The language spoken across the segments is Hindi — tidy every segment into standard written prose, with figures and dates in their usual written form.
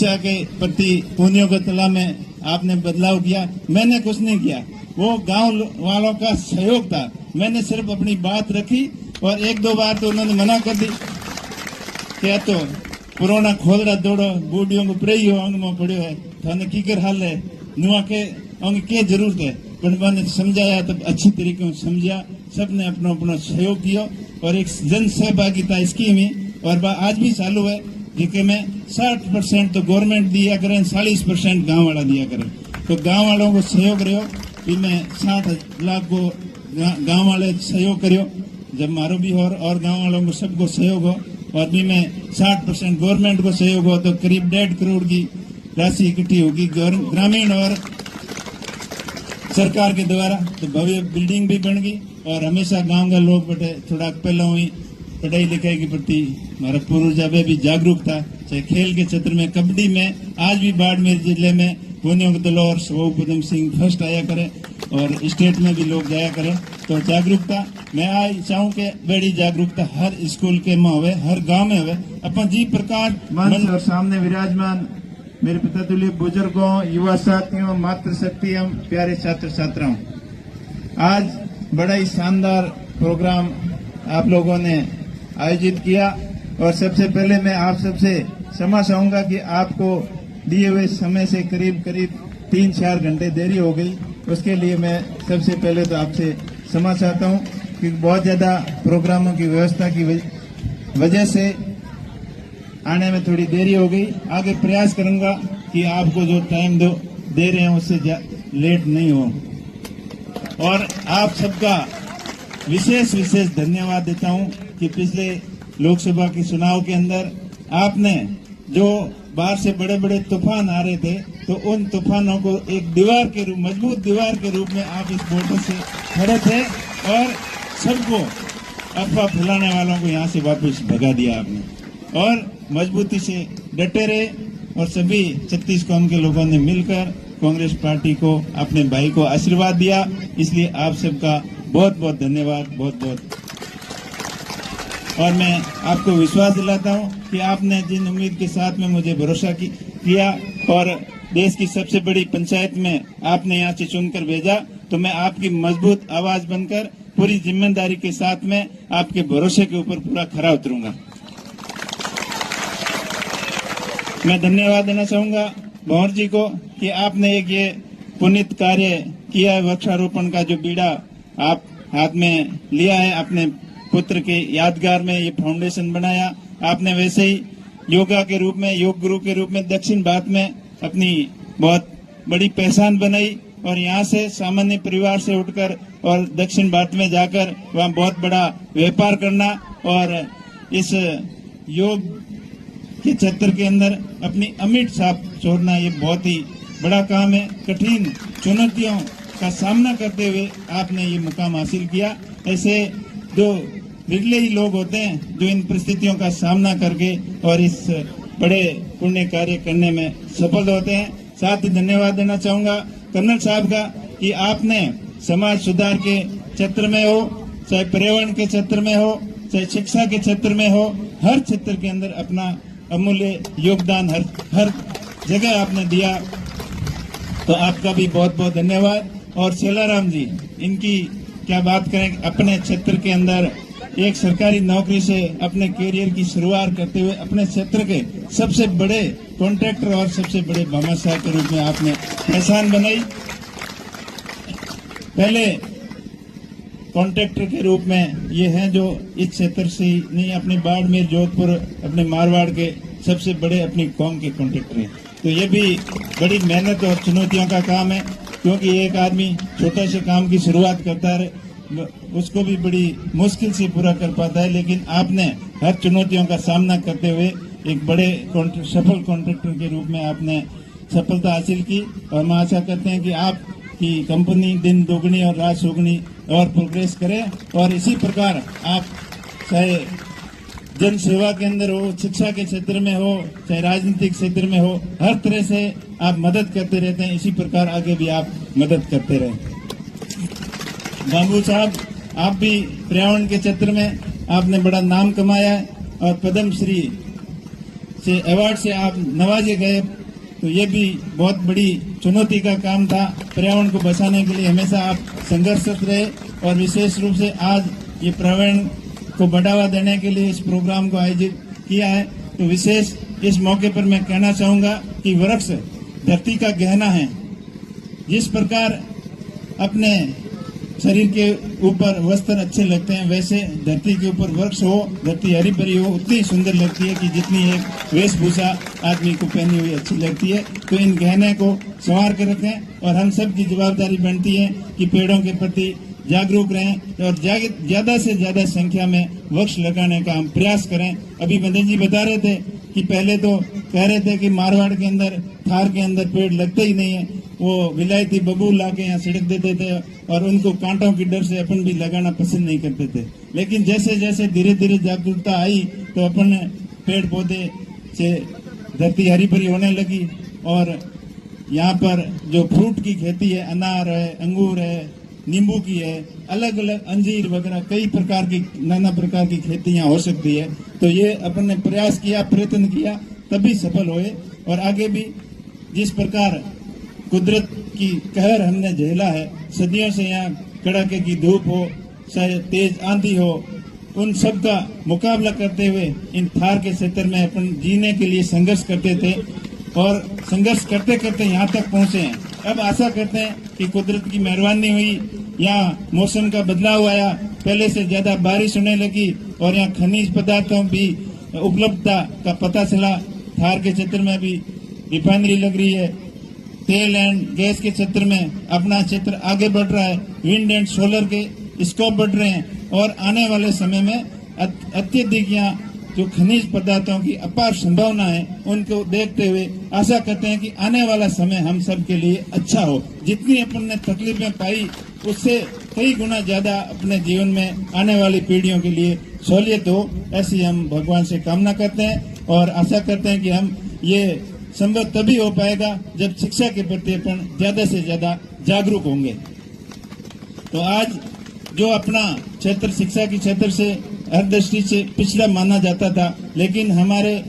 शिक्षा के प्रति पुनियों के तला में आपने बदलाव किया। मैंने कुछ नहीं किया, वो गांव वालों का सहयोग था। मैंने सिर्फ अपनी बात रखी और एक दो बार तो उन्होंने मना कर दी क्या तो पुराना खोलड़ा दौड़ो बूढ़ियों को प्रेई हो अंग में पड़ो है थाने की कर हाल है नुआ के अंग के जरूरत है। पर मैंने समझाया तब अच्छी तरीके से समझा, सबने अपना अपना सहयोग किया और एक जन सहभागिता स्कीम है और आज भी चालू है जिसके में 60% तो गवर्नमेंट दिया करें, 40% गांव वाला दिया करें। तो गांव वालों को सहयोग रहो, इनमें 60 लाख को गांव वाले सहयोग करो, जब मारो भी हो और गांव वालों को सबको सहयोग हो और भी में 60% गवर्नमेंट को सहयोग हो तो करीब 1.5 करोड़ की राशि इकट्ठी होगी ग्रामीण और सरकार के द्वारा। तो भव्य बिल्डिंग भी बन गई और हमेशा गांव का लोग बटे थोड़ा पहले हुई पढ़ाई लिखाई के प्रति हमारा पूर्वज भी जागरूक था। चाहे खेल के क्षेत्र में कबड्डी में आज भी बाड़मेर जिले में पुनियों के तलो और स्वरूप पदम सिंह फर्स्ट आया करे और स्टेट में भी लोग जाया करें। तो जागरूकता मैं आज चाहूँ कि बड़ी जागरूकता हर स्कूल के में होवे, हर गांव में होवे। अपन जी प्रकार मंच और सामने विराजमान मेरे पिता तुल्य बुजुर्गों, युवा साथियों, मातृशक्ति एवं प्यारे छात्र छात्राओं, आज बड़ा ही शानदार प्रोग्राम आप लोगों ने आयोजित किया और सबसे पहले मैं आप सबसे क्षमा चाहूंगा कि आपको दिए हुए समय से करीब 3-4 घंटे देरी हो गई। उसके लिए मैं सबसे पहले तो आपसे क्षमा चाहता हूं कि बहुत ज्यादा प्रोग्रामों की व्यवस्था की वजह से आने में थोड़ी देरी हो गई। आगे प्रयास करूंगा कि आपको जो टाइम दे रहे हैं उससे लेट नहीं हो। और आप सबका विशेष धन्यवाद देता हूं कि पिछले लोकसभा के चुनाव के अंदर आपने जो बाहर से बड़े बड़े तूफान आ रहे थे तो उन तूफानों को एक दीवार के रूप मजबूत दीवार के रूप में आप इस बॉर्डर से खड़े थे और सबको अफवाह फैलाने वालों को यहाँ से वापस भगा दिया आपने और मजबूती से डटे रहे और सभी 36 कौम के लोगों ने मिलकर कांग्रेस पार्टी को अपने भाई को आशीर्वाद दिया। इसलिए आप सबका बहुत बहुत धन्यवाद, बहुत बहुत। और मैं आपको विश्वास दिलाता हूं कि आपने जिन उम्मीद के साथ में मुझे भरोसा किया और देश की सबसे बड़ी पंचायत में आपने यहाँ से चुनकर भेजा तो मैं आपकी मजबूत आवाज बनकर पूरी जिम्मेदारी के साथ में आपके भरोसे के ऊपर पूरा खरा उतरूंगा। मैं धन्यवाद देना चाहूंगा भंवर जी को कि आपने एक ये पुनीत कार्य किया है, वृक्षारोपण का जो बीड़ा आप हाथ में लिया है, अपने पुत्र के यादगार में ये फाउंडेशन बनाया आपने। वैसे ही योगा के रूप में, योग गुरु के रूप में दक्षिण भारत में अपनी बहुत बड़ी पहचान बनाई और यहाँ से सामान्य परिवार से उठकर और दक्षिण भारत में जाकर वहाँ बहुत बड़ा व्यापार करना और इस योग के क्षेत्र के अंदर अपनी अमिट छाप छोड़ना ये बहुत ही बड़ा काम है। कठिन चुनौतियों का सामना करते हुए आपने ये मुकाम हासिल किया। ऐसे जो बिरले ही लोग होते हैं जो इन परिस्थितियों का सामना करके और इस बड़े पुण्य कार्य करने में सफल होते हैं। साथ ही धन्यवाद देना चाहूंगा कर्नल साहब का कि आपने समाज सुधार के क्षेत्र में हो, चाहे पर्यावरण के क्षेत्र में हो, चाहे शिक्षा के क्षेत्र में हो, हर क्षेत्र के अंदर अपना अमूल्य योगदान हर जगह आपने दिया। तो आपका भी बहुत बहुत धन्यवाद। और सेलाराम जी, इनकी क्या बात करें, अपने क्षेत्र के अंदर एक सरकारी नौकरी से अपने करियर की शुरुआत करते हुए अपने क्षेत्र के सबसे बड़े कॉन्ट्रैक्टर और सबसे बड़े भामाशाह के रूप में आपने पहचान बनाई। पहले कॉन्ट्रैक्टर के रूप में ये हैं जो इस क्षेत्र से ही नहीं, अपने बाड़मेर, जोधपुर, अपने मारवाड़ के सबसे बड़े अपनी कौम के कॉन्ट्रैक्टर हैं। तो ये भी बड़ी मेहनत और चुनौतियों का काम है क्योंकि एक आदमी छोटे से काम की शुरुआत करता है उसको भी बड़ी मुश्किल से पूरा कर पाता है, लेकिन आपने हर चुनौतियों का सामना करते हुए एक बड़े सफल कॉन्ट्रैक्टर के रूप में आपने सफलता हासिल की। और हम आशा करते हैं कि आपकी कंपनी दिन दोगुनी और रात चौगुनी और प्रोग्रेस करे और इसी प्रकार आप चाहे जन सेवा के अंदर हो, शिक्षा के क्षेत्र में हो, चाहे राजनीतिक क्षेत्र में हो, हर तरह से आप मदद करते रहते हैं। इसी प्रकार आगे भी आप मदद करते रहें। बाबू साहब, आप भी पर्यावरण के क्षेत्र में आपने बड़ा नाम कमाया है और पद्म श्री से अवार्ड से आप नवाजे गए, तो ये भी बहुत बड़ी चुनौती का काम था। पर्यावरण को बचाने के लिए हमेशा आप संघर्षरत रहे और विशेष रूप से आज ये पर्यावरण को बढ़ावा देने के लिए इस प्रोग्राम को आयोजित किया है। तो विशेष इस मौके पर मैं कहना चाहूँगा कि वृक्ष धरती का गहना है। जिस प्रकार अपने शरीर के ऊपर वस्त्र अच्छे लगते हैं, वैसे धरती के ऊपर वृक्ष हो, धरती हरी भरी हो, उतनी सुंदर लगती है कि जितनी एक वेशभूषा आदमी को पहनी हुई अच्छी लगती है। तो इन गहने को संवार कर रखें और हम सब की जवाबदारी बनती है कि पेड़ों के प्रति जागरूक रहें और ज्यादा से ज्यादा संख्या में वृक्ष लगाने का हम प्रयास करें। अभी मदन जी बता रहे थे कि पहले तो कह रहे थे कि मारवाड़ के अंदर, थार के अंदर पेड़ लगते ही नहीं है, वो विलायती बबूल लाके यहाँ छिड़क देते थे और उनको कांटों की डर से अपन भी लगाना पसंद नहीं करते थे। लेकिन जैसे जैसे धीरे धीरे जागरूकता आई तो अपन पेड़ पौधे से धरती हरी भरी होने लगी और यहाँ पर जो फ्रूट की खेती है, अनार है, अंगूर है, नींबू की है, अलग अलग अंजीर वगैरह कई प्रकार की, नाना प्रकार की खेती यहाँ हो सकती है। तो ये अपन ने प्रयास किया, प्रयत्न किया, तभी सफल हुए। और आगे भी जिस प्रकार कुदरत की कहर हमने झेला है, सदियों से यहाँ कड़ाके की धूप हो, चाहे तेज आंधी हो, उन सब का मुकाबला करते हुए इन थार के क्षेत्र में अपन जीने के लिए संघर्ष करते थे और संघर्ष करते करते यहाँ तक पहुँचे हैं। अब आशा करते हैं कि कुदरत की मेहरबानी हुई, यहाँ मौसम का बदलाव आया, पहले से ज्यादा बारिश होने लगी और यहाँ खनिज पदार्थों की उपलब्धता का पता चला। थार के क्षेत्र में भी रिफाइनरी लग रही है, तेल एंड गैस के क्षेत्र में अपना क्षेत्र आगे बढ़ रहा है, विंड एंड सोलर के स्कोप बढ़ रहे हैं और आने वाले समय में अत्यधिक यहाँ जो खनिज पदार्थों की अपार संभावना है, उनको देखते हुए आशा करते हैं कि आने वाला समय हम सब के लिए अच्छा हो। जितनी अपन ने तकलीफें पाई उससे कई गुना ज्यादा अपने जीवन में आने वाली पीढ़ियों के लिए सहूलियत हो, ऐसी हम भगवान से कामना करते हैं और आशा करते हैं कि हम ये संभव तभी हो पाएगा जब शिक्षा के प्रति अपन ज्यादा से ज्यादा जागरूक होंगे। तो आज जो अपना क्षेत्र शिक्षा के क्षेत्र से हर दृष्टि से पिछड़ा माना जाता था, लेकिन हमारे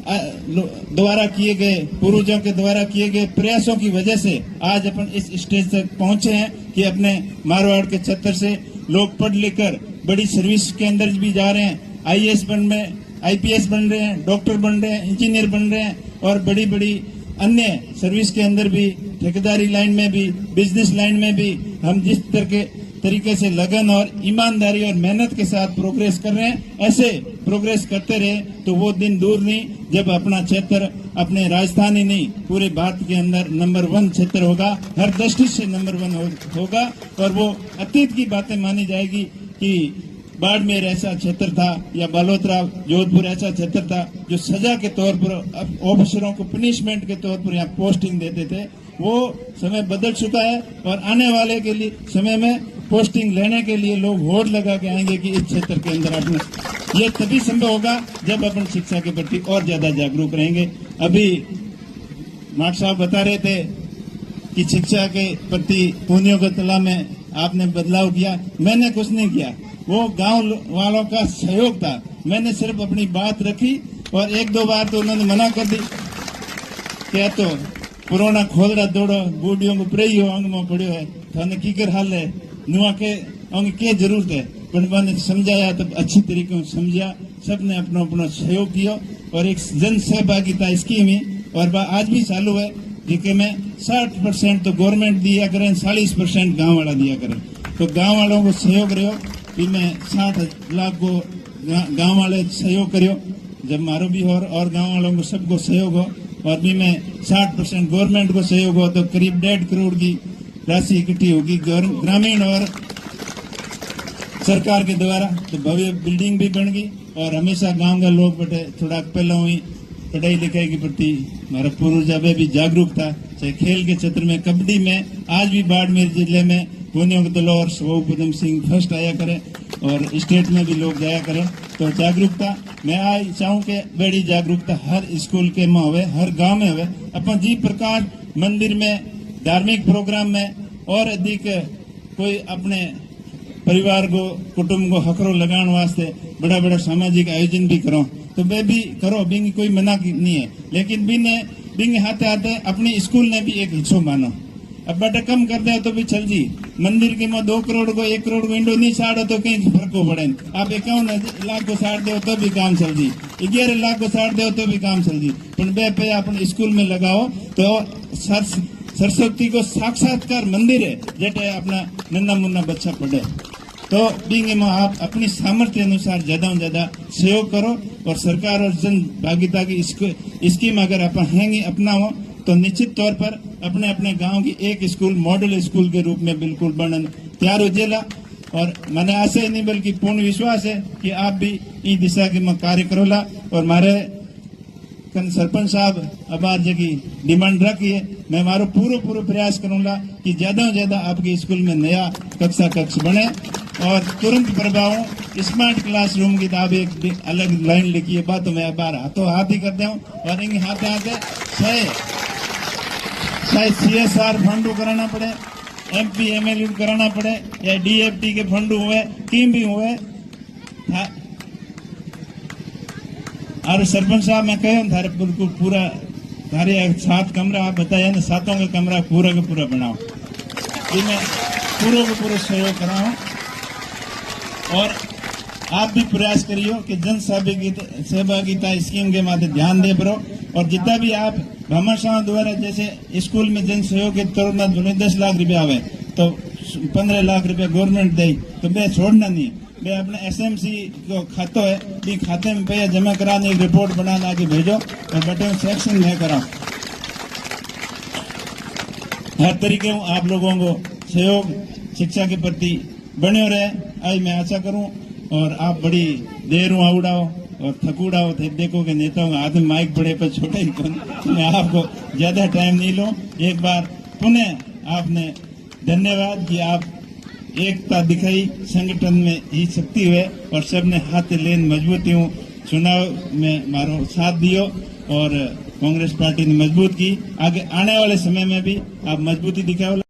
द्वारा किए गए, पूर्वजों के द्वारा किए गए प्रयासों की वजह से आज अपन इस स्टेज तक पहुंचे हैं कि अपने मारवाड़ के क्षेत्र से लोग पढ़ लिख कर बड़ी सर्विस के अंदर भी जा रहे हैं, IAS बन रहे हैं, IPS बन रहे हैं, डॉक्टर बन रहे हैं, इंजीनियर बन रहे हैं और बड़ी बड़ी अन्य सर्विस के अंदर भी, ठेकेदारी लाइन में भी, बिजनेस लाइन में भी हम जिस तरीके से लगन और ईमानदारी और मेहनत के साथ प्रोग्रेस कर रहे हैं, ऐसे प्रोग्रेस करते रहे तो वो दिन दूर नहीं जब अपना क्षेत्र अपने राजधानी नहीं पूरे भारत के अंदर नंबर 1 क्षेत्र होगा, हर दृष्टि से नंबर 1 होगा। और वो अतीत की बातें मानी जाएगी कि बाड़मेर ऐसा क्षेत्र था या बालोतरा जोधपुर ऐसा क्षेत्र था जो सजा के तौर पर ऑफिसरों को पनिशमेंट के तौर पर यहाँ पोस्टिंग देते थे। वो समय बदल चुका है और आने वाले के लिए समय में पोस्टिंग लेने के लिए लोग होड़ लगा के आएंगे कि इस क्षेत्र के अंदर अपने, ये तभी संभव होगा जब अपन शिक्षा के प्रति और ज्यादा जागरूक रहेंगे। अभी माट साहब बता रहे थे कि शिक्षा के प्रति पुनियों के तला में आपने बदलाव किया, मैंने कुछ नहीं किया, वो गांव वालों का सहयोग था। मैंने सिर्फ अपनी बात रखी और 1-2 बार तो उन्होंने मना कर दी, क्या तो पुराना खोलड़ा दौड़ो बूढ़ियों को प्रेई हो अंग में पड़ो है, थाने की कर हाल है, नुआ के अंग के जरूरत है। पर मैंने समझाया तब अच्छी तरीके से समझा, सबने अपना अपना सहयोग किया और एक जन सहभागिता स्कीम ही और आज भी चालू है, जिसके में 60% तो गवर्नमेंट दिया करें, 40% गाँव वाला दिया करें। तो गाँव वालों को सहयोग रहो, इनमें 60 लाख को गांव वाले सहयोग करियो, जब मारो भी और गांव वालों को सबको सहयोग हो और भी में 60% गवर्नमेंट को सहयोग हो तो करीब 1.5 करोड़ की राशि इकट्ठी होगी ग्रामीण और सरकार के द्वारा। तो भव्य बिल्डिंग भी बन गई और हमेशा गांव का लोग बैठे थोड़ा पहले हुई पढ़ाई लिखाई के प्रति हमारा पूर्वज भी जागरूक था, चाहे खेल के क्षेत्र में, कबड्डी में, आज भी बाड़मेर जिले में पुनियों के तलो और स्वरूप पदम सिंह फर्स्ट आया करें और स्टेट में भी लोग जाया करें। तो जागरूकता मैं आज चाहूँ कि बड़ी जागरूकता हर स्कूल के में हुए, हर गांव में हुए। अपन जी प्रकार मंदिर में, धार्मिक प्रोग्राम में और अधिक कोई अपने परिवार को, कुटुंब को हकरो लगाने वास्ते बड़ा बड़ा सामाजिक आयोजन भी करो। तो वे भी करो, बिंग कोई मना नहीं है, लेकिन बिंग हाथे हाथे अपनी स्कूल ने भी एक हिस्सों मानो। अब बटे कम कर दे तो भी चल जी, मंदिर के में 2 करोड़ को 1 करोड़ को इंडो नहीं साड़ो तो कहीं फर्क को पड़े। आप 51 लाख को साड़ दो तो भी काम चल जी, 11 लाख को साड़ दो तो भी काम चल जी, पर बे पे अपने स्कूल में लगाओ तो सरस्वती को साक्षात्कार मंदिर है, जेटे अपना नन्ना मुन्ना बच्चा पढ़े। तो बिंग में आप अपनी सामर्थ्य अनुसार ज्यादा से ज्यादा सहयोग करो, और सरकार और जन भागीदारी की स्कीम अगर अपन हैंगी अपनाओ तो निश्चित तौर पर अपने अपने गांव की एक स्कूल मॉडल स्कूल के रूप में बिल्कुल बनन तैयार हो जेला। और मैंने आशा ही नहीं बल्कि पूर्ण विश्वास है कि आप भी इस दिशा के में कार्य करोला। और मारे सरपंच साहब अबार जगह डिमांड रखी है, मैं मारो पूरा प्रयास करूंगा कि ज्यादा से ज्यादा आपके स्कूल में नया कक्ष बने, और तुरंत प्रभाव स्मार्ट क्लासरूम की आप एक अलग लाइन लिखी है बात, तो मैं बार हाथों हाथ ही करते हूँ। और इन हाथे हाथे शायद CSR फंड कराना पड़े, MP MLU कराना पड़े, या DFT के फंड हुए टीम भी हुए। और सरपंच साहब मैं कह थारे बिल्कुल पूरा थारे 7 कमरा आप बताया ना, 7 का कमरा पूरा का पूरा बनाओ, मैं पूरा सहयोग कराऊं। और आप भी प्रयास करियो कि जन सहभागिता स्कीम के माध्यम ध्यान दे पड़ो। और जितना भी आप भामाशाह द्वारा जैसे स्कूल में जन सहयोग के तौर में 10 लाख रुपया आवे तो 15 लाख रुपया गवर्नमेंट दे, तो मैं छोड़ना नहीं, मैं अपने SMC को खातो है भी खाते में पैसा जमा कराने एक रिपोर्ट बनाना आगे भेजो, और बटे सेक्शन में कराओ। हर तरीके आप लोगों को सहयोग शिक्षा के प्रति बने रहे, आज मैं आशा करूं। और आप बड़ी देर आवड़ाओ और थकूड़ाओ थे, देखो कि नेताओं के हाथ में माइक पड़े पर छोटे ही कौन, मैं आपको ज्यादा टाइम नहीं लूं। एक बार पुनः आपने धन्यवाद कि आप एकता दिखाई, संगठन में ही शक्ति हुए, और सबने हाथ लेन मजबूती हूँ चुनाव में मारो साथ दियो, और कांग्रेस पार्टी ने मजबूत की। आगे आने वाले समय में भी आप मजबूती दिखाओ।